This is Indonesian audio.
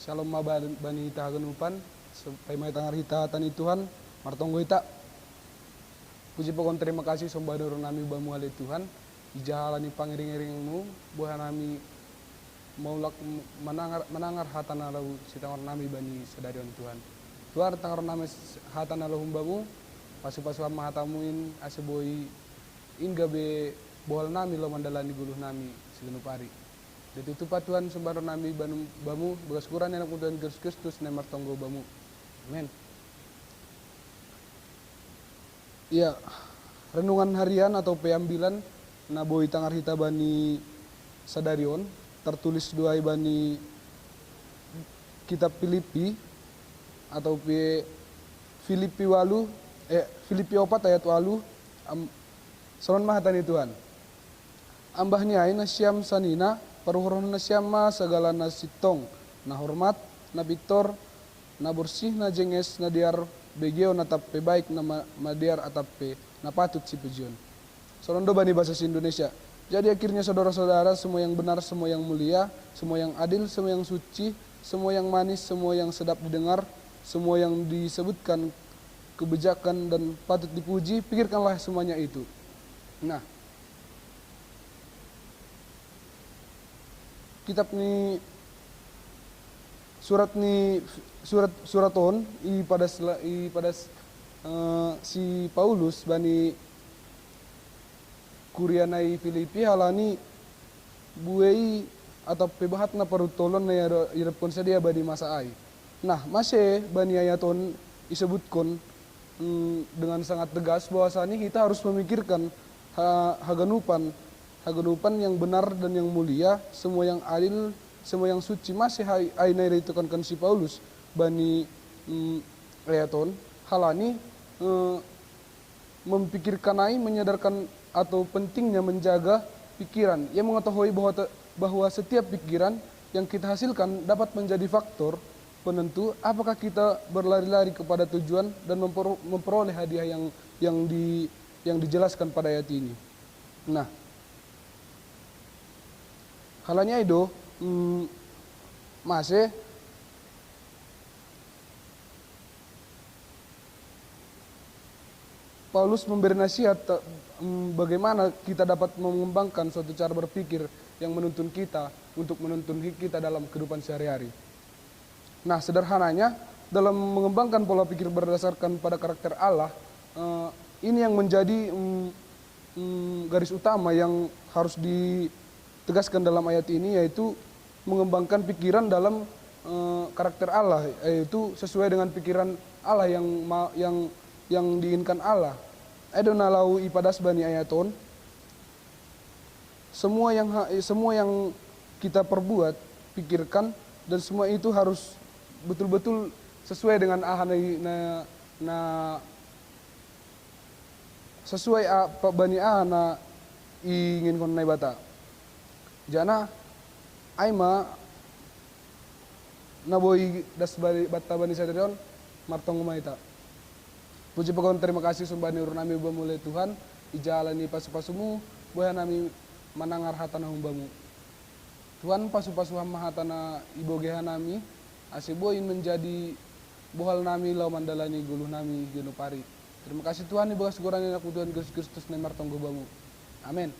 Shalom bani ita ganupan supaya mai tangar hita tani Tuhan martonggo ita. Puji pokon terima kasih sombadoro nami bamu ale Tuhan. Ijahalani pangiring-iringmu buah nami maulak menangar hatana lau si tangar nami bani sadarion Tuhan. Tuhan tangar nami hatana lau humbamu pasu-pasu amma hatamuin aseboi ingabe bohal nami lo mandalani guluh nami segenupari. Ditutupa Tuhan sembaro nami bamu bekas kuran enak Tuhan Yesus Kristus nemar tonggo bamu. Amin. Iya, renungan harian atau peambilan naboi tangar hita bani sadarion tertulis dua bani kitab Filipi atau Filipi 4 ayat 8 sonon mahatani Tuhan. Ambahnya na siam sanina paruhurun na siama segala na sitong na hormat na Victor na bersih na jenges na diar begeo na tappe baik na madiar atape na patut si pujian. Sonondo bani bahasa Indonesia. Jadi akhirnya saudara-saudara semua yang benar, semua yang mulia, semua yang adil, semua yang suci, semua yang manis, semua yang sedap didengar, semua yang disebutkan kebijakan dan patut dipuji, pikirkanlah semuanya itu. Nah, kitab ni suraton pada si Paulus bani kurianai Filipi halani buai atau pebahat na parutolon na irapon sa dia bani masa ai. Nah, masih bani ayaton isebutkan dengan sangat tegas bahwasanya kita harus memikirkan haganupan yang benar dan yang mulia, semua yang adil, semua yang suci. Masih aina itu kan si Paulus bani ayaton halani memikirkan ai menyadarkan atau pentingnya menjaga pikiran. Ia mengetahui bahwa setiap pikiran yang kita hasilkan dapat menjadi faktor penentu apakah kita berlari-lari kepada tujuan dan memperoleh hadiah yang dijelaskan pada ayat ini. Nah, halanya itu masih Paulus memberi nasihat bagaimana kita dapat mengembangkan suatu cara berpikir yang menuntun kita untuk menuntun kita dalam kehidupan sehari-hari. Nah, sederhananya dalam mengembangkan pola pikir berdasarkan pada karakter Allah, ini yang menjadi garis utama yang harus ditegaskan dalam ayat ini, yaitu mengembangkan pikiran dalam karakter Allah, yaitu sesuai dengan pikiran Allah yang diinginkan Allah. Edona lau ipadas bani ayaton. Semua yang kita perbuat, pikirkan, dan semua itu harus betul-betul sesuai dengan sesuai apa bani ahana ingin kon nai bata. Jana aima naboi das bata bani sadarion martong maita. Puji pokon terima kasih sumbani urun nami bamule Tuhan, ijalani pasu-pasumu, buah nami manangar hatana humbamu. Tuhan pasu-pasu hama hatana ibogeha nami, aseboin menjadi bohal nami lau mandalani guluh nami genupari. Terima kasih Tuhan ibogas gorani aku Tuhan Yesus Kristus nemar tonggo bamu. Amin.